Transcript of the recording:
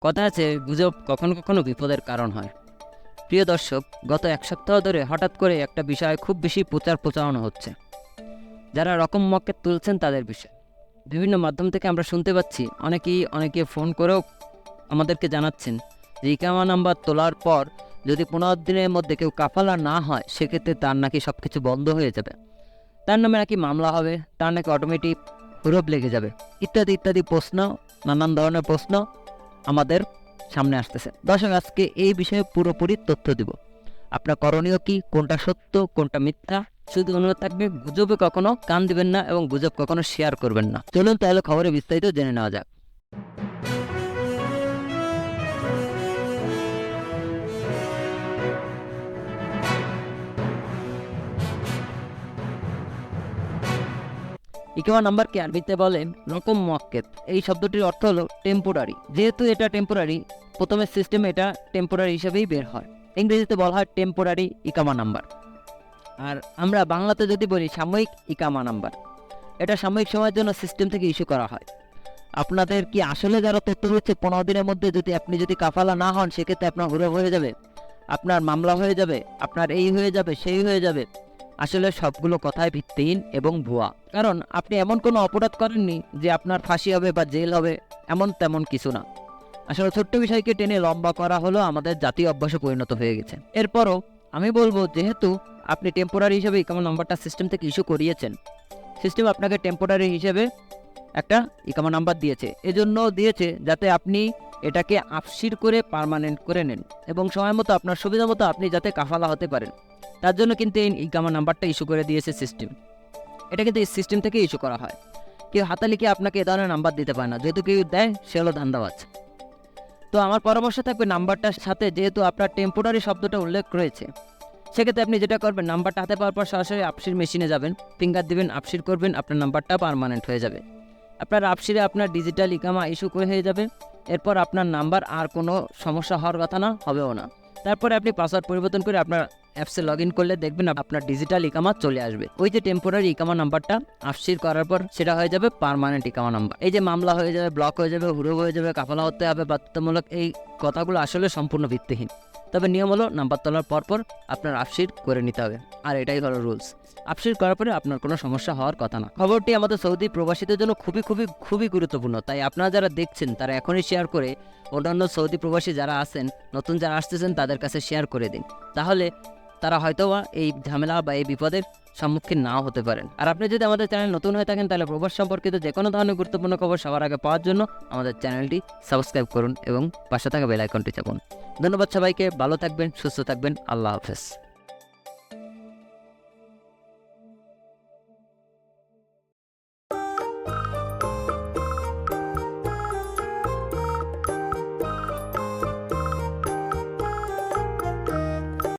কথা আছে, গুজব কখনো কখনো বিপদের কারণ হয়। প্রিয় দর্শক, গত এক সপ্তাহ ধরে হঠাৎ করে একটা বিষয় খুব বেশি প্রচার প্রচারণা হচ্ছে, যারা রকম মক্কেল তুলছেন তাদের বিষয়। বিভিন্ন মাধ্যম থেকে আমরা শুনতে পাচ্ছি, অনেকে ফোন করেও আমাদেরকে জানাচ্ছেন যে ইকামা নাম্বার তোলার পর যদি 15 দিনের মধ্যে কেউ কাফালা না হয়, সেক্ষেত্রে তার নাকি সব কিছু বন্ধ হয়ে যাবে, তার নামে নাকি মামলা হবে, তার নাকি অটোমেটিক হুরব লেগে যাবে, ইত্যাদি ইত্যাদি প্রশ্ন, নানান ধরনের প্রশ্ন আমাদের সামনে আসতেছে। দর্শক, আজকে এই বিষয়ে পুরোপুরি তথ্য দিব। আপনার করণীয় কি, কোনটা সত্য কোনটা মিথ্যা। শুধু অনুরোধ থাকবে, গুজবে কখনো কান দিবেন না এবং গুজব কখনো শেয়ার করবেন না। চলুন তাহলে খবরে বিস্তারিত জেনে নেওয়া যাক। ইকামা নাম্বারকে আরবিতে বলে রকম মুয়াক্কেত। এই শব্দটির অর্থ হলো টেম্পোরারি। যেহেতু এটা টেম্পোরারি, প্রথমে সিস্টেমে এটা টেম্পোরারি হিসেবেই বের হয়। ইংরেজিতে বলা হয় টেম্পোরারি ইকামা নাম্বার। আর আমরা বাংলাতে যদি বলি সাময়িক ইকামা নাম্বার, এটা সাময়িক সময়ের জন্য সিস্টেম থেকে ইস্যু করা হয়। আপনাদের কি আসলে যারা তথ্য হচ্ছে 15 দিনের মধ্যে যদি আপনি কাফালা না হন, সেক্ষেত্রে আপনার হুরব হয়ে যাবে, আপনার মামলা হয়ে যাবে, আপনার এই হয়ে যাবে, সেই হয়ে যাবে? আসলে সবগুলো কথায় ভিত্তিহীন এবং ভুয়া। কারণ আপনি এমন কোনো অপরাধ করেননি যে আপনার ফাঁসি হবে বা জেল হবে, এমন তেমন কিছু না। আসলে ছোট্ট বিষয়কে টেনে লম্বা করা হলো আমাদের জাতীয় অভ্যাসে পরিণত হয়ে গেছে। এরপরও আমি বলবো, যেহেতু আপনি টেম্পোরারি হিসেবে ইকামা নাম্বারটা সিস্টেম থেকে ইস্যু করিয়েছেন, সিস্টেম আপনাকে টেম্পোরারি হিসেবে একটা ইকামা নাম্বার দিয়েছে। এজন্য দিয়েছে যাতে আপনি এটাকে আপসির করে পার্মানেন্ট করে নেন এবং সময় মতো আপনার সুবিধা মতো আপনি যাতে কাফালা হতে পারেন। তার জন্য কিন্তু এই ইকামা নাম্বারটা ইস্যু করে দিয়েছে সিস্টেম। এটা কিন্তু এই সিস্টেম থেকে ইস্যু করা হয়। কেউ হাতে লিখে আপনাকে এ ধরনের নাম্বার দিতে পারে না। যেহেতু কেউ দেয়, সে হলো ধান্দাবাজ। তো আমার পরামর্শ থাকবে, নাম্বারটার সাথে যেহেতু আপনার টেম্পোরারি শব্দটা উল্লেখ রয়েছে, সেক্ষেত্রে আপনি যেটা করবেন, নাম্বারটা হাতে পাওয়ার পর সরাসরি আপসির মেশিনে যাবেন, ফিঙ্গার দিবেন, আপসির করবেন, আপনার নাম্বারটা পার্মানেন্ট হয়ে যাবে। আপনার আপসিরে আপনার ডিজিটাল ইকামা ইস্যু হয়ে যাবে। এরপর আপনার নাম্বার আর কোনো সমস্যা হওয়ার কথা না, হবেও না। তারপরে আপনি পাসওয়ার্ড পরিবর্তন করে আপনার অ্যাপসে লগ ইন করলে দেখবেন আপনার ডিজিটাল ইকামা চলে আসবে। ওই যে টেম্পোরারি ইকামা নাম্বারটা আপসির করার পর সেটা হয়ে যাবে পার্মানেন্ট ইকামা নাম্বার। এই যে মামলা হয়ে যাবে, ব্লক হয়ে যাবে, হুরব হয়ে যাবে, কাফালা হতে হবে বাধ্যতামূলক, এই কথাগুলো আসলে সম্পূর্ণ ভিত্তিহীন। তবে নিয়ম হলো, নাম্বার তোলার পরপর আপনার আপসির করে নিতে হবে, আর এটাই হলো রুলস। আপসির করার পরে আপনার কোনো সমস্যা হওয়ার কথা না। খবরটি আমাদের সৌদি প্রবাসীদের জন্য খুবই খুবই খুবই গুরুত্বপূর্ণ। তাই আপনারা যারা দেখছেন তারা এখনই শেয়ার করে অন্যান্য সৌদি প্রবাসী যারা আছেন, নতুন যারা আসতেছেন, তাদের কাছে শেয়ার করে দিন। তাহলে তারা হয়তোবা এই ঝামেলা বা এই বিপদের সম্মুখীন নাও হতে পারেন। আর আপনি যদি আমাদের চ্যানেল নতুন হয়ে থাকেন, তাহলে প্রবাস সম্পর্কিত যে কোনো ধরনের গুরুত্বপূর্ণ খবর সবার আগে পাওয়ার জন্য আমাদের চ্যানেলটি সাবস্ক্রাইব করুন এবং পাশে থাকা বেল আইকনটি চাপুন। ধন্যবাদ সবাইকে। ভালো থাকবেন, সুস্থ থাকবেন। আল্লাহ হাফেজ।